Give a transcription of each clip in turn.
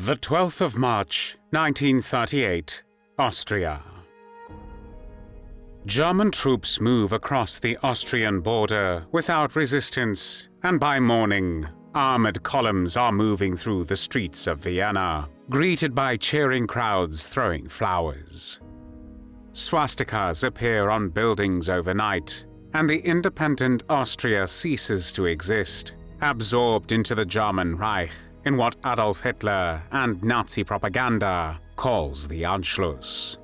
The 12th of March, 1938, Austria. German troops move across the Austrian border without resistance, and by morning, armored columns are moving through the streets of Vienna, greeted by cheering crowds throwing flowers. Swastikas appear on buildings overnight, and the independent Austria ceases to exist, absorbed into the German Reich in what Adolf Hitler and Nazi propaganda calls the Anschluss.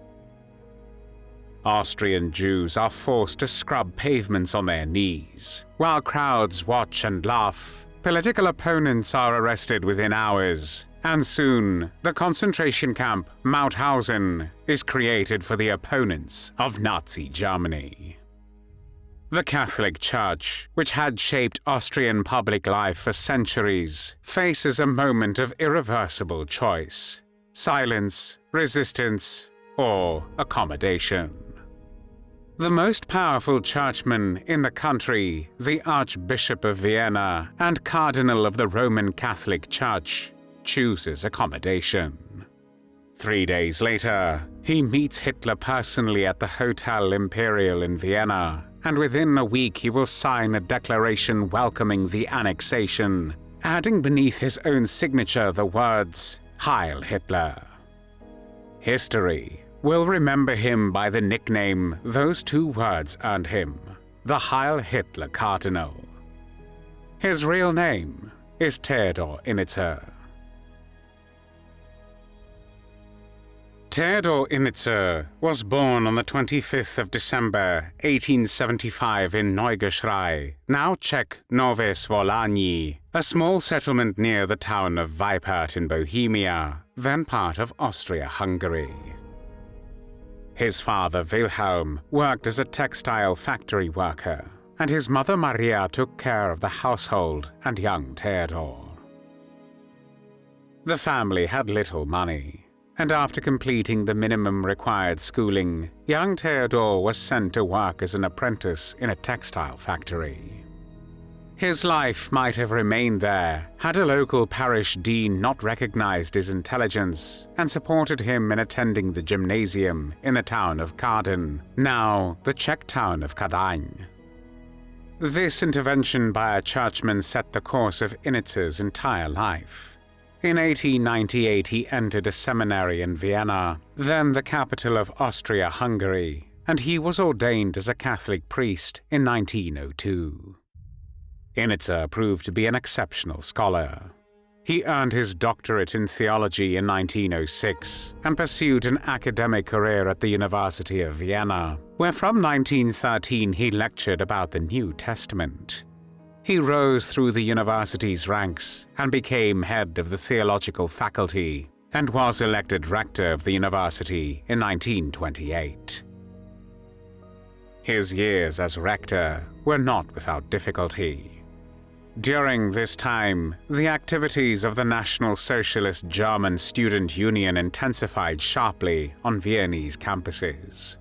Austrian Jews are forced to scrub pavements on their knees. While crowds watch and laugh, political opponents are arrested within hours, and soon the concentration camp Mauthausen is created for the opponents of Nazi Germany. The Catholic Church, which had shaped Austrian public life for centuries, faces a moment of irreversible choice: silence, resistance, or accommodation. The most powerful churchman in the country, the Archbishop of Vienna and Cardinal of the Roman Catholic Church, chooses accommodation. 3 days later, he meets Hitler personally at the Hotel Imperial in Vienna, and within a week he will sign a declaration welcoming the annexation, adding beneath his own signature the words, "Heil Hitler." History will remember him by the nickname those two words earned him, the Heil Hitler Cardinal. His real name is Theodor Innitzer. Theodor Innitzer was born on the 25th of December 1875 in Neugeschrei, now Czech Nové Svolání, a small settlement near the town of Vipert in Bohemia, then part of Austria-Hungary. His father Wilhelm worked as a textile factory worker, and his mother Maria took care of the household and young Theodor. The family had little money, and after completing the minimum required schooling, young Theodor was sent to work as an apprentice in a textile factory. His life might have remained there had a local parish dean not recognized his intelligence and supported him in attending the gymnasium in the town of Cardinal, now the Czech town of Kadaň. This intervention by a churchman set the course of Innitzer's entire life. In 1898 he entered a seminary in Vienna, then the capital of Austria-Hungary, and he was ordained as a Catholic priest in 1902. Innitzer proved to be an exceptional scholar. He earned his doctorate in theology in 1906 and pursued an academic career at the University of Vienna, where from 1913 he lectured about the New Testament. He rose through the university's ranks and became head of the theological faculty and was elected rector of the university in 1928. His years as rector were not without difficulty. During this time, the activities of the National Socialist German Student Union intensified sharply on Viennese campuses.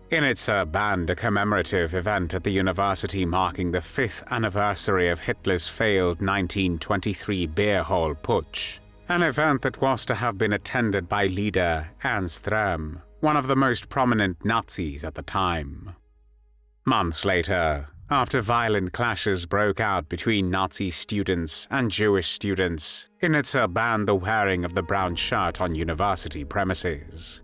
Innitzer banned a commemorative event at the university marking the 5th anniversary of Hitler's failed 1923 beer hall putsch, an event that was to have been attended by leader Ernst Röhm, one of the most prominent Nazis at the time. Months later, after violent clashes broke out between Nazi students and Jewish students, Innitzer banned the wearing of the brown shirt on university premises.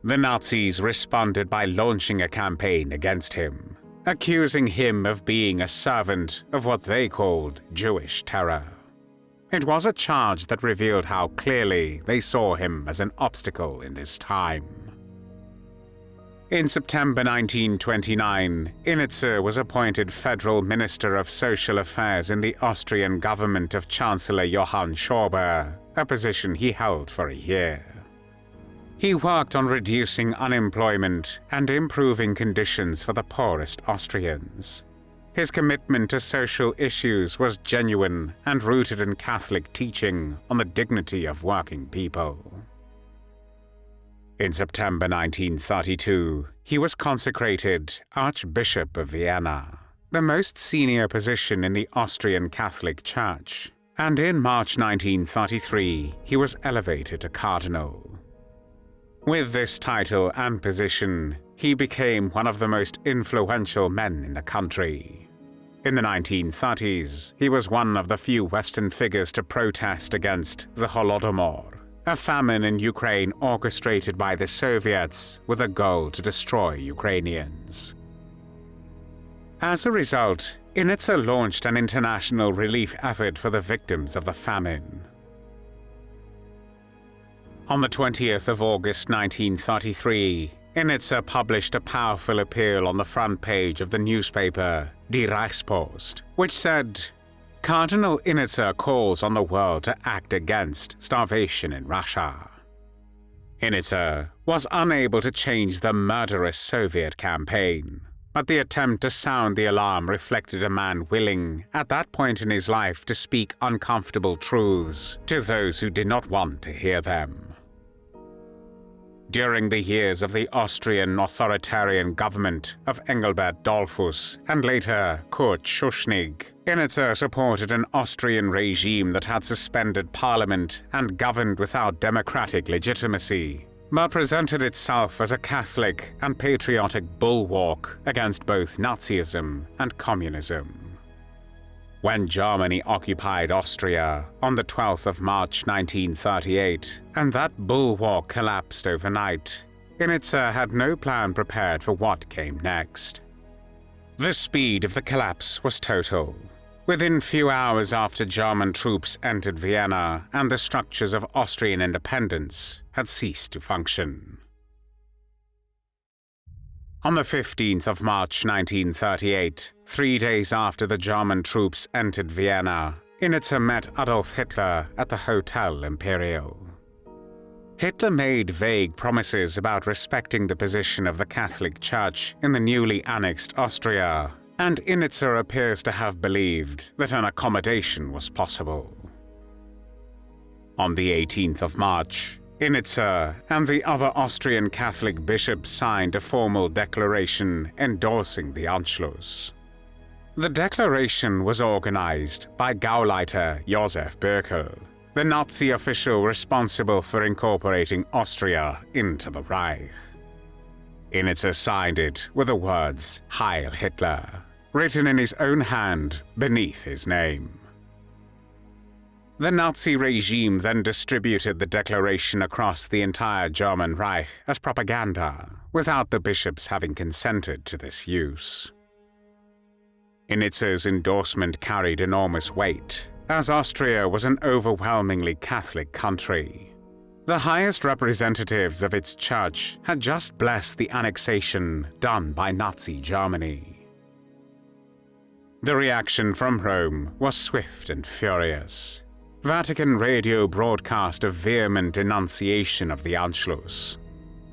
The Nazis responded by launching a campaign against him, accusing him of being a servant of what they called Jewish terror. It was a charge that revealed how clearly they saw him as an obstacle in this time. In September 1929, Innitzer was appointed Federal Minister of Social Affairs in the Austrian government of Chancellor Johann Schober, a position he held for a year. He worked on reducing unemployment and improving conditions for the poorest Austrians. His commitment to social issues was genuine and rooted in Catholic teaching on the dignity of working people. In September 1932, he was consecrated Archbishop of Vienna, the most senior position in the Austrian Catholic Church, and in March 1933 he was elevated to Cardinal. With this title and position, he became one of the most influential men in the country. In the 1930s, he was one of the few Western figures to protest against the Holodomor, a famine in Ukraine orchestrated by the Soviets with a goal to destroy Ukrainians. As a result, Innitzer launched an international relief effort for the victims of the famine. On the 20th of August 1933, Innitzer published a powerful appeal on the front page of the newspaper Die Reichspost, which said, "Cardinal Innitzer calls on the world to act against starvation in Russia." Innitzer was unable to change the murderous Soviet campaign, but the attempt to sound the alarm reflected a man willing, at that point in his life, to speak uncomfortable truths to those who did not want to hear them. During the years of the Austrian authoritarian government of Engelbert Dollfuss and later Kurt Schuschnigg, Innitzer supported an Austrian regime that had suspended parliament and governed without democratic legitimacy, but presented itself as a Catholic and patriotic bulwark against both Nazism and communism. When Germany occupied Austria on the 12th of March 1938, and that bulwark collapsed overnight, Innitzer had no plan prepared for what came next. The speed of the collapse was total. Within few hours after German troops entered Vienna and the structures of Austrian independence had ceased to function. On the 15th of March 1938, 3 days after the German troops entered Vienna, Innitzer met Adolf Hitler at the Hotel Imperial. Hitler made vague promises about respecting the position of the Catholic Church in the newly annexed Austria, and Innitzer appears to have believed that an accommodation was possible. On the 18th of March, Innitzer and the other Austrian Catholic bishops signed a formal declaration endorsing the Anschluss. The declaration was organized by Gauleiter Josef Böckel, the Nazi official responsible for incorporating Austria into the Reich. Innitzer signed it with the words "Heil Hitler" written in his own hand beneath his name. The Nazi regime then distributed the declaration across the entire German Reich as propaganda, without the bishops having consented to this use. Innitzer's endorsement carried enormous weight, as Austria was an overwhelmingly Catholic country. The highest representatives of its church had just blessed the annexation done by Nazi Germany. The reaction from Rome was swift and furious. Vatican radio broadcast a vehement denunciation of the Anschluss.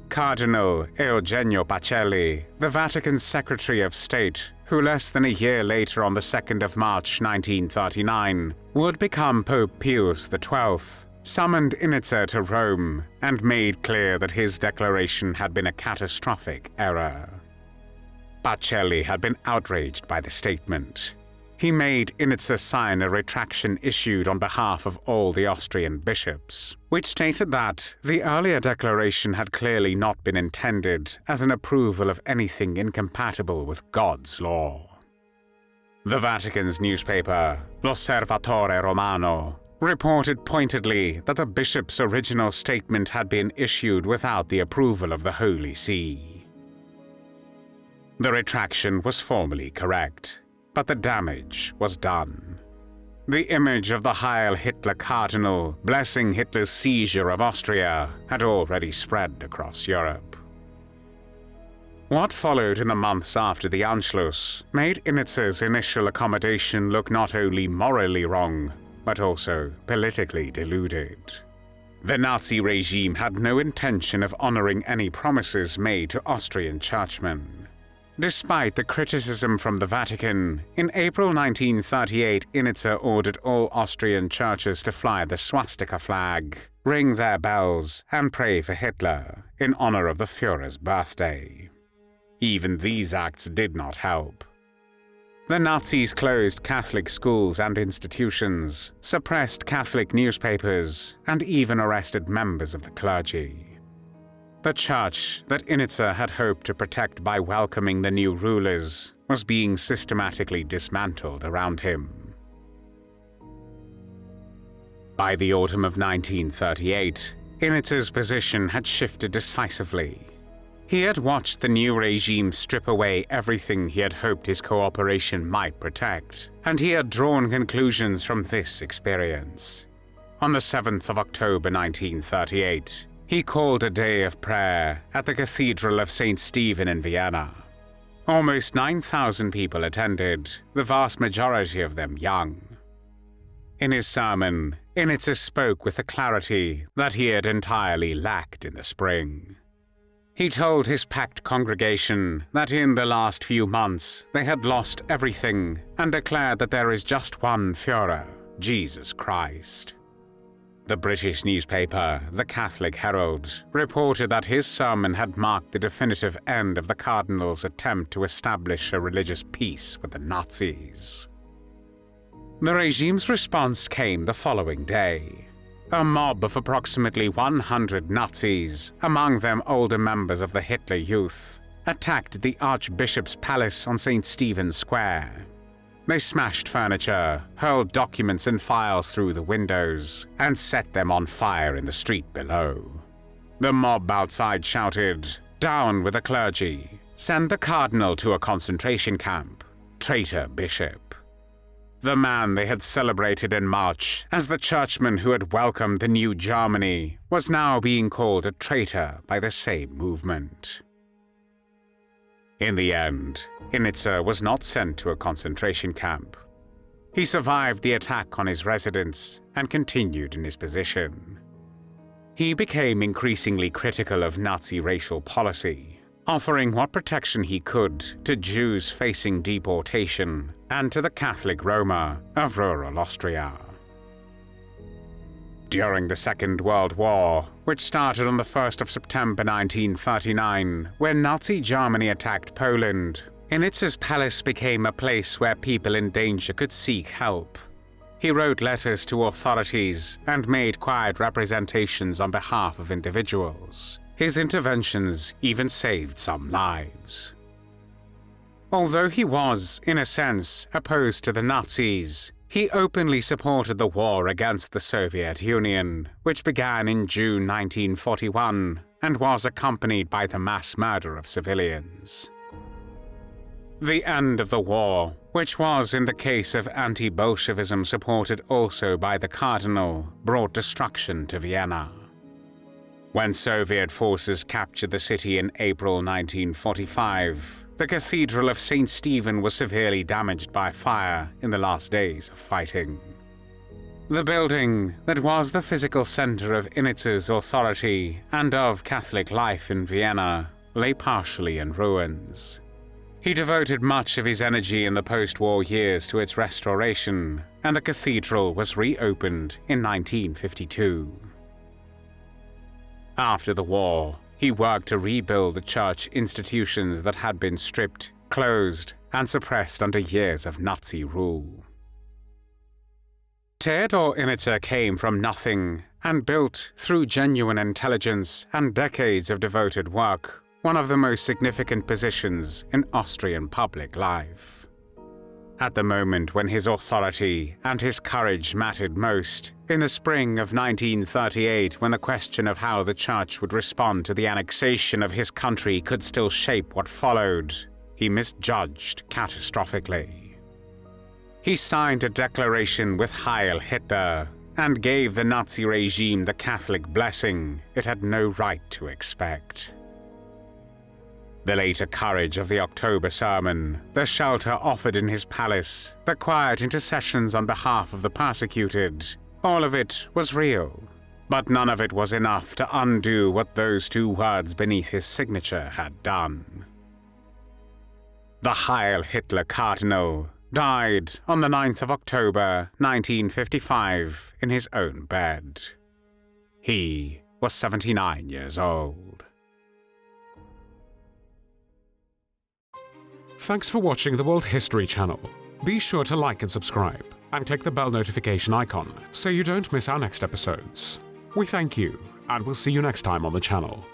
Cardinal Eugenio Pacelli, the Vatican's Secretary of State, who less than a year later on the 2nd of March 1939 would become Pope Pius XII, summoned Innitzer to Rome and made clear that his declaration had been a catastrophic error. Pacelli had been outraged by the statement. He made Innitzer sign a retraction issued on behalf of all the Austrian bishops, which stated that the earlier declaration had clearly not been intended as an approval of anything incompatible with God's law. The Vatican's newspaper, L'Osservatore Romano, reported pointedly that the bishop's original statement had been issued without the approval of the Holy See. The retraction was formally correct, but the damage was done. The image of the Heil Hitler Cardinal blessing Hitler's seizure of Austria had already spread across Europe. What followed in the months after the Anschluss made Innitzer's initial accommodation look not only morally wrong, but also politically deluded. The Nazi regime had no intention of honoring any promises made to Austrian churchmen. Despite the criticism from the Vatican, in April 1938 Innitzer ordered all Austrian churches to fly the swastika flag, ring their bells, and pray for Hitler in honor of the Führer's birthday. Even these acts did not help. The Nazis closed Catholic schools and institutions, suppressed Catholic newspapers, and even arrested members of the clergy. The church that Innitzer had hoped to protect by welcoming the new rulers was being systematically dismantled around him. By the autumn of 1938, Innitzer's position had shifted decisively. He had watched the new regime strip away everything he had hoped his cooperation might protect, and he had drawn conclusions from this experience. On the 7th of October 1938, he called a day of prayer at the Cathedral of St. Stephen in Vienna. Almost 9,000 people attended, the vast majority of them young. In his sermon, Innitzer spoke with a clarity that he had entirely lacked in the spring. He told his packed congregation that in the last few months they had lost everything and declared that there is just one Führer, Jesus Christ. The British newspaper, the Catholic Herald, reported that his sermon had marked the definitive end of the Cardinal's attempt to establish a religious peace with the Nazis. The regime's response came the following day. A mob of approximately 100 Nazis, among them older members of the Hitler Youth, attacked the Archbishop's palace on St. Stephen's Square. They smashed furniture, hurled documents and files through the windows, and set them on fire in the street below. The mob outside shouted, "Down with the clergy! Send the Cardinal to a concentration camp! Traitor bishop!" The man they had celebrated in March as the churchman who had welcomed the new Germany was now being called a traitor by the same movement. In the end, Innitzer was not sent to a concentration camp. He survived the attack on his residence and continued in his position. He became increasingly critical of Nazi racial policy, offering what protection he could to Jews facing deportation and to the Catholic Roma of rural Austria. During the Second World War, which started on the 1st of September 1939, when Nazi Germany attacked Poland, Innitzer's palace became a place where people in danger could seek help. He wrote letters to authorities and made quiet representations on behalf of individuals. His interventions even saved some lives. Although he was, in a sense, opposed to the Nazis, he openly supported the war against the Soviet Union, which began in June 1941 and was accompanied by the mass murder of civilians. The end of the war, which was in the case of anti-Bolshevism supported also by the Cardinal, brought destruction to Vienna. When Soviet forces captured the city in April 1945, the Cathedral of St. Stephen was severely damaged by fire in the last days of fighting. The building that was the physical center of Innitzer's authority and of Catholic life in Vienna lay partially in ruins. He devoted much of his energy in the post-war years to its restoration, and the cathedral was reopened in 1952. After the war, he worked to rebuild the church institutions that had been stripped, closed, and suppressed under years of Nazi rule. Theodor Innitzer came from nothing and built, through genuine intelligence and decades of devoted work, one of the most significant positions in Austrian public life. At the moment when his authority and his courage mattered most, in the spring of 1938, when the question of how the Church would respond to the annexation of his country could still shape what followed, he misjudged catastrophically. He signed a declaration with Heil Hitler and gave the Nazi regime the Catholic blessing it had no right to expect. The later courage of the October sermon, the shelter offered in his palace, the quiet intercessions on behalf of the persecuted, all of it was real, but none of it was enough to undo what those two words beneath his signature had done. The Heil Hitler Cardinal died on the 9th of October 1955 in his own bed. He was 79 years old. Thanks for watching the World History channel. Be sure to like and subscribe, and click the bell notification icon so you don't miss our next episodes. We thank you, and we'll see you next time on the channel.